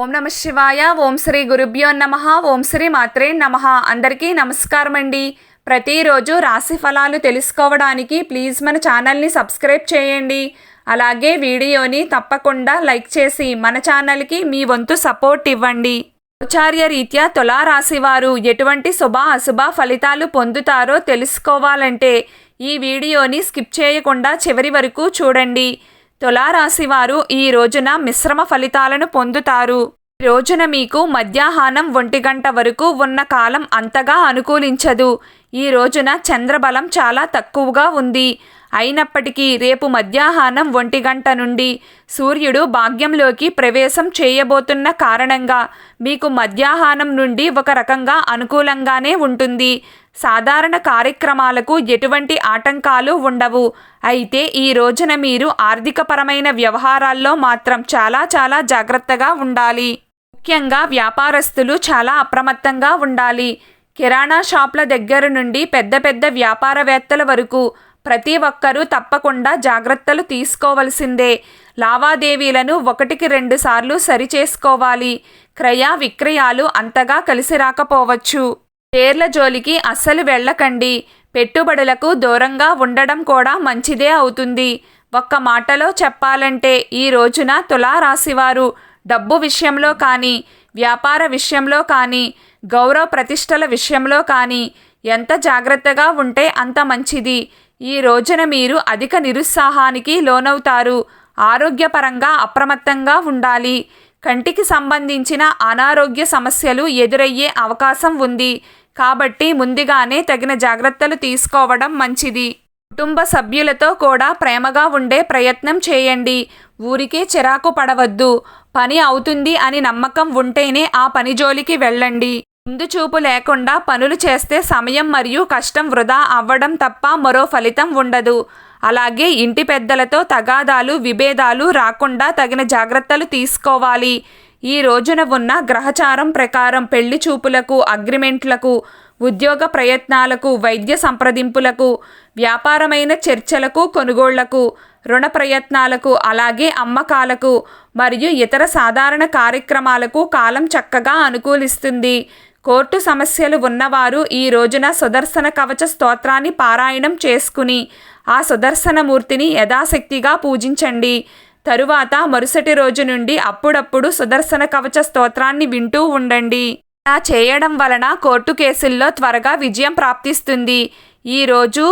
ఓం నమ శివాయ. ఓం శ్రీ గురుభ్యో నమః. ఓం శ్రీ మాత్రే నమః. అందరికీ నమస్కారం అండి. ప్రతిరోజు రాశి ఫలాలు తెలుసుకోవడానికి ప్లీజ్ మన ఛానల్ని సబ్స్క్రైబ్ చేయండి. అలాగే వీడియోని తప్పకుండా లైక్ చేసి మన ఛానల్కి మీ వంతు సపోర్ట్ ఇవ్వండి. గోచార్య రీత్యా తులారాశి వారు ఎటువంటి శుభ అశుభ ఫలితాలు పొందుతారో తెలుసుకోవాలంటే ఈ వీడియోని స్కిప్ చేయకుండా చివరి వరకు చూడండి. తులారాశి వారు ఈ రోజున మిశ్రమ ఫలితాలను పొందుతారు. ఈ రోజున మీకు మధ్యాహ్నం 1 గంట వరకు ఉన్న కాలం అంతగా అనుకూలించదు. ఈ రోజున చంద్రబలం చాలా తక్కువగా ఉంది. అయినప్పటికీ రేపు మధ్యాహ్నం 1 గంట నుండి సూర్యుడు భాగ్యంలోకి ప్రవేశం చేయబోతున్న కారణంగా మీకు మధ్యాహ్నం నుండి ఒక రకంగా అనుకూలంగానే ఉంటుంది. సాధారణ కార్యక్రమాలకు ఎటువంటి ఆటంకాలు ఉండవు. అయితే ఈ రోజున మీరు ఆర్థికపరమైన వ్యవహారాల్లో మాత్రం చాలా జాగ్రత్తగా ఉండాలి. ముఖ్యంగా వ్యాపారస్తులు చాలా అప్రమత్తంగా ఉండాలి. కిరాణా షాప్ల దగ్గర నుండి పెద్ద వ్యాపారవేత్తల వరకు ప్రతి ఒక్కరూ తప్పకుండా జాగ్రత్తలు తీసుకోవలసిందే. లావాదేవీలను 1-2 సార్లు సరిచేసుకోవాలి. క్రయ విక్రయాలు అంతగా కలిసి రాకపోవచ్చు. షేర్ల జోలికి అస్సలు వెళ్ళకండి. పెట్టుబడులకు దూరంగా ఉండడం కూడా మంచిదే అవుతుంది. ఒక్క మాటలో చెప్పాలంటే ఈ రోజున తులారాశివారు డబ్బు విషయంలో కానీ, వ్యాపార విషయంలో కానీ, గౌరవ ప్రతిష్టల విషయంలో కానీ ఎంత జాగ్రత్తగా ఉంటే అంత మంచిది. ఈ రోజున మీరు అధిక నిరుత్సాహానికి లోనవుతారు. ఆరోగ్యపరంగా అప్రమత్తంగా ఉండాలి. కంటికి సంబంధించిన అనారోగ్య సమస్యలు ఎదురయ్యే అవకాశం ఉంది. కాబట్టి ముందుగానే తగిన జాగ్రత్తలు తీసుకోవడం మంచిది. కుటుంబ సభ్యులతో కూడా ప్రేమగా ఉండే ప్రయత్నం చేయండి. ఊరికే చిరాకు పడవద్దు. పని అవుతుంది అని నమ్మకం ఉంటేనే ఆ పని జోలికి వెళ్ళండి. ముందు చూపు లేకుండా పనులు చేస్తే సమయం మరియు కష్టం వృధా అవ్వడం తప్ప మరో ఫలితం ఉండదు. అలాగే ఇంటి పెద్దలతో తగాదాలు విభేదాలు రాకుండా తగిన జాగ్రత్తలు తీసుకోవాలి. ఈ రోజున ఉన్న గ్రహచారం ప్రకారం పెళ్లి చూపులకు, అగ్రిమెంట్లకు, ఉద్యోగ ప్రయత్నాలకు, వైద్య సంప్రదింపులకు, వ్యాపారమైన చర్చలకు, కొనుగోళ్లకు, రుణ ప్రయత్నాలకు, అలాగే అమ్మకాలకు మరియు ఇతర సాధారణ కార్యక్రమాలకు కాలం చక్కగా అనుకూలిస్తుంది. కోర్టు సమస్యలు ఉన్నవారు ఈ రోజున సుదర్శన కవచ స్తోత్రాన్ని పారాయణం చేసుకుని ఆ సుదర్శనమూర్తిని యథాశక్తిగా పూజించండి. తరువాత మరుసటి రోజు నుండి అప్పుడప్పుడు సుదర్శన కవచ స్తోత్రాన్ని వింటూ ఉండండి. ఇలా చేయడం వలన కోర్టు కేసుల్లో త్వరగా విజయం ప్రాప్తిస్తుంది. ఈరోజు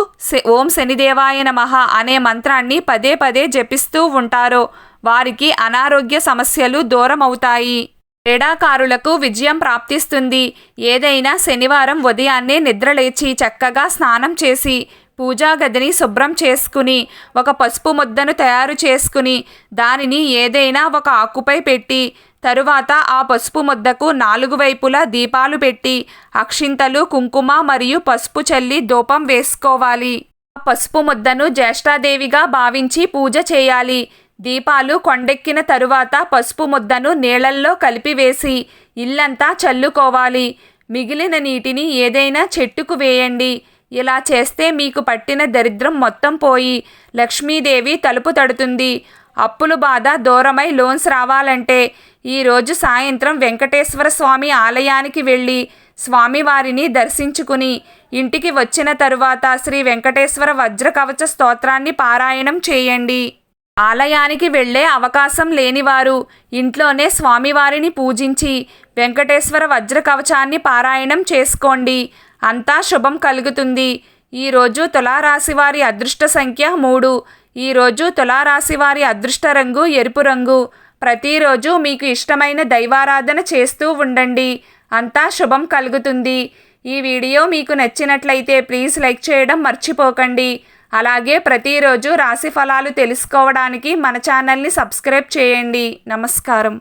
ఓం శనిదేవాయ నమః అనే మంత్రాన్ని పదే జపిస్తూ ఉంటారో వారికి అనారోగ్య సమస్యలు దూరం అవుతాయి. క్రీడాకారులకు విజయం ప్రాప్తిస్తుంది. ఏదైనా శనివారం ఉదయాన్నే నిద్రలేచి చక్కగా స్నానం చేసి పూజా గదిని శుభ్రం చేసుకుని ఒక పసుపు ముద్దను తయారు చేసుకుని దానిని ఏదైనా ఒక ఆకుపై పెట్టి తరువాత ఆ పసుపు ముద్దకు 4 వైపులా దీపాలు పెట్టి అక్షింతలు, కుంకుమ మరియు పసుపు చల్లి ధూపం వేసుకోవాలి. ఆ పసుపు ముద్దను జ్యేష్ఠాదేవిగా భావించి పూజ చేయాలి. దీపాలు కొండెక్కిన తరువాత పసుపు ముద్దను నీళ్లల్లో కలిపివేసి ఇల్లంతా చల్లుకోవాలి. మిగిలిన నీటిని ఏదైనా చెట్టుకు వేయండి. ఇలా చేస్తే మీకు పట్టిన దరిద్రం మొత్తం పోయి లక్ష్మీదేవి తలుపు తడుతుంది. అప్పుల బాధ దూరమై లోన్స్ రావాలంటే ఈరోజు సాయంత్రం వెంకటేశ్వర స్వామి ఆలయానికి వెళ్ళి స్వామివారిని దర్శించుకుని ఇంటికి వచ్చిన తరువాత శ్రీ వెంకటేశ్వర వజ్ర కవచ స్తోత్రాన్ని పారాయణం చేయండి. ఆలయానికి వెళ్ళే అవకాశం లేనివారు ఇంట్లోనే స్వామివారిని పూజించి వెంకటేశ్వర వజ్ర కవచాన్ని పారాయణం చేసుకోండి. అంతా శుభం కలుగుతుంది. ఈరోజు తులారాశివారి అదృష్ట సంఖ్య 3. ఈరోజు తులారాశివారి అదృష్ట రంగు ఎరుపు రంగు. ప్రతిరోజు మీకు ఇష్టమైన దైవారాధన చేస్తూ ఉండండి. అంతా శుభం కలుగుతుంది. ఈ వీడియో మీకు నచ్చినట్లయితే ప్లీజ్ లైక్ చేయడం మర్చిపోకండి. అలాగే ప్రతిరోజు రాశి ఫలాలు తెలుసుకోవడానికి మన ఛానల్ని సబ్స్క్రైబ్ చేయండి. నమస్కారం.